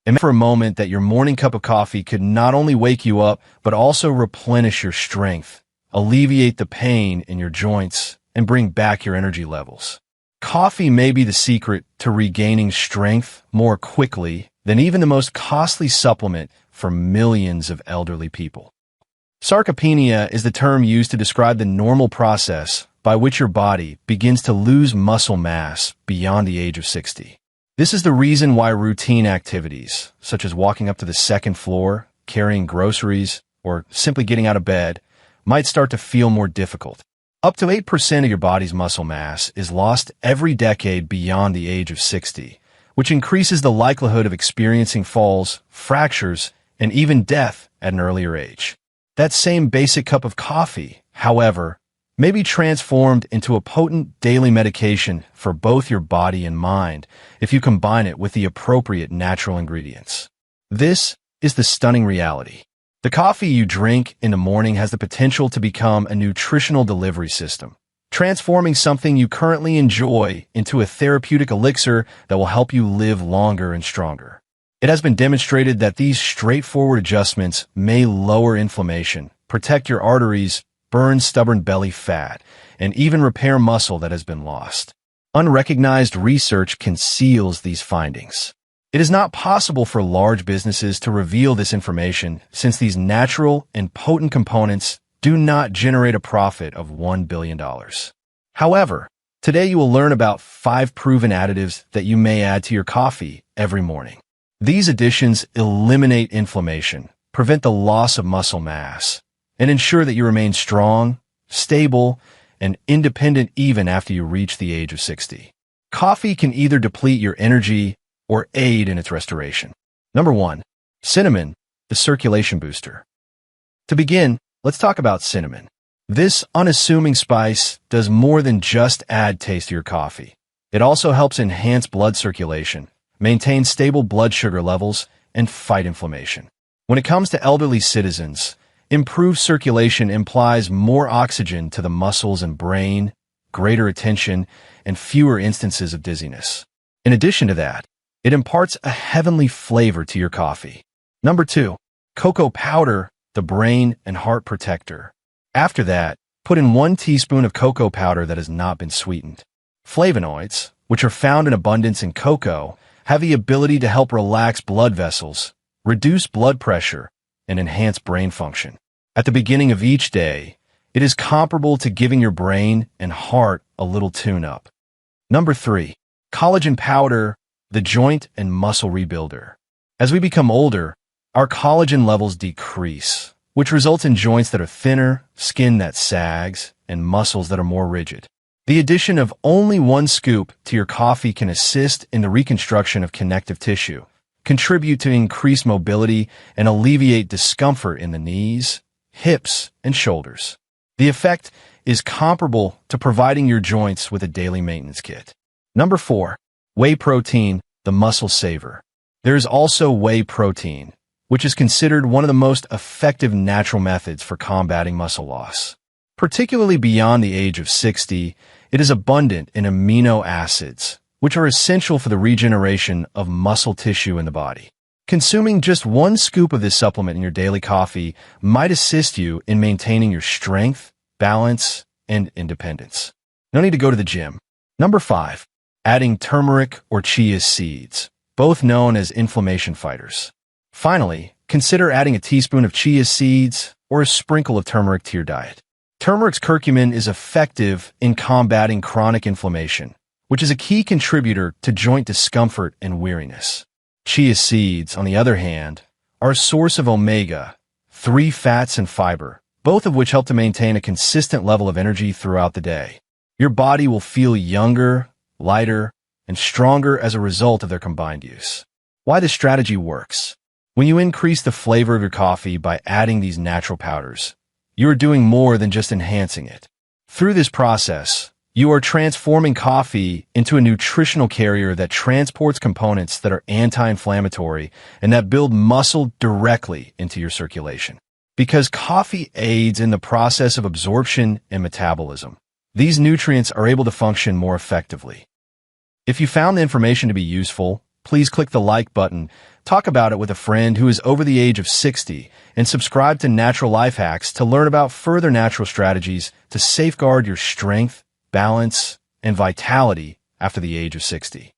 Imagine for a moment that your morning cup of coffee could not only wake you up, but also replenish your strength, alleviate the pain in your joints, and bring back your energy levels. Coffee may be the secret to regaining strength more quickly than even the most costly supplement for millions of elderly people. Sarcopenia is the term used to describe the normal process by which your body begins to lose muscle mass beyond the age of 60. This is the reason why routine activities, such as walking up to the second floor, carrying groceries, or simply getting out of bed, might start to feel more difficult. Up to 8% of your body's muscle mass is lost every decade beyond the age of 60, which increases the likelihood of experiencing falls, fractures, and even death at an earlier age. That same basic cup of coffee, however, may be transformed into a potent daily medication for both your body and mind if you combine it with the appropriate natural ingredients. This is the stunning reality. The coffee you drink in the morning has the potential to become a nutritional delivery system, transforming something you currently enjoy into a therapeutic elixir that will help you live longer and stronger. It has been demonstrated that these straightforward adjustments may lower inflammation, protect your arteries, burn stubborn belly fat, and even repair muscle that has been lost. Unrecognized research conceals these findings. It is not possible for large businesses to reveal this information since these natural and potent components do not generate a profit of $1 billion. However, today you will learn about 5 proven additives that you may add to your coffee every morning. These additions eliminate inflammation, prevent the loss of muscle mass, and ensure that you remain strong, stable, and independent even after you reach the age of 60. Coffee can either deplete your energy or aid in its restoration. Number 1. Cinnamon, the circulation booster. To begin, let's talk about cinnamon. This unassuming spice does more than just add taste to your coffee. It also helps enhance blood circulation, maintain stable blood sugar levels, and fight inflammation. When it comes to elderly citizens, improved circulation implies more oxygen to the muscles and brain, greater attention, and fewer instances of dizziness. In addition to that, it imparts a heavenly flavor to your coffee. Number 2. Cocoa powder, the brain and heart protector. After that, put in 1 teaspoon of cocoa powder that has not been sweetened. Flavonoids, which are found in abundance in cocoa, have the ability to help relax blood vessels, reduce blood pressure, and enhance brain function. At the beginning of each day, it is comparable to giving your brain and heart a little tune-up. Number 3. Collagen powder, the joint and muscle rebuilder. As we become older, our collagen levels decrease, which results in joints that are thinner, skin that sags, and muscles that are more rigid. The addition of only 1 scoop to your coffee can assist in the reconstruction of connective tissue, contribute to increased mobility, and alleviate discomfort in the knees, hips, and shoulders. The effect is comparable to providing your joints with a daily maintenance kit. Number 4. Whey protein, the muscle saver. There is also whey protein, which is considered one of the most effective natural methods for combating muscle loss. Particularly beyond the age of 60, it is abundant in amino acids, which are essential for the regeneration of muscle tissue in the body. Consuming just 1 scoop of this supplement in your daily coffee might assist you in maintaining your strength, balance, and independence. No need to go to the gym. Number 5. Adding turmeric or chia seeds, both known as inflammation fighters. Finally, consider adding a teaspoon of chia seeds or a sprinkle of turmeric to your diet. Turmeric's curcumin is effective in combating chronic inflammation, which is a key contributor to joint discomfort and weariness. Chia seeds, on the other hand, are a source of omega-3 fats and fiber, both of which help to maintain a consistent level of energy throughout the day. Your body will feel younger, lighter, and stronger as a result of their combined use. Why this strategy works. When you increase the flavor of your coffee by adding these natural powders, you are doing more than just enhancing it. Through this process, you are transforming coffee into a nutritional carrier that transports components that are anti-inflammatory and that build muscle directly into your circulation. Because coffee aids in the process of absorption and metabolism, these nutrients are able to function more effectively. If you found the information to be useful, please click the like button, talk about it with a friend who is over the age of 60, and subscribe to Natural Life Hacks to learn about further natural strategies to safeguard your strength, balance, and vitality after the age of 60.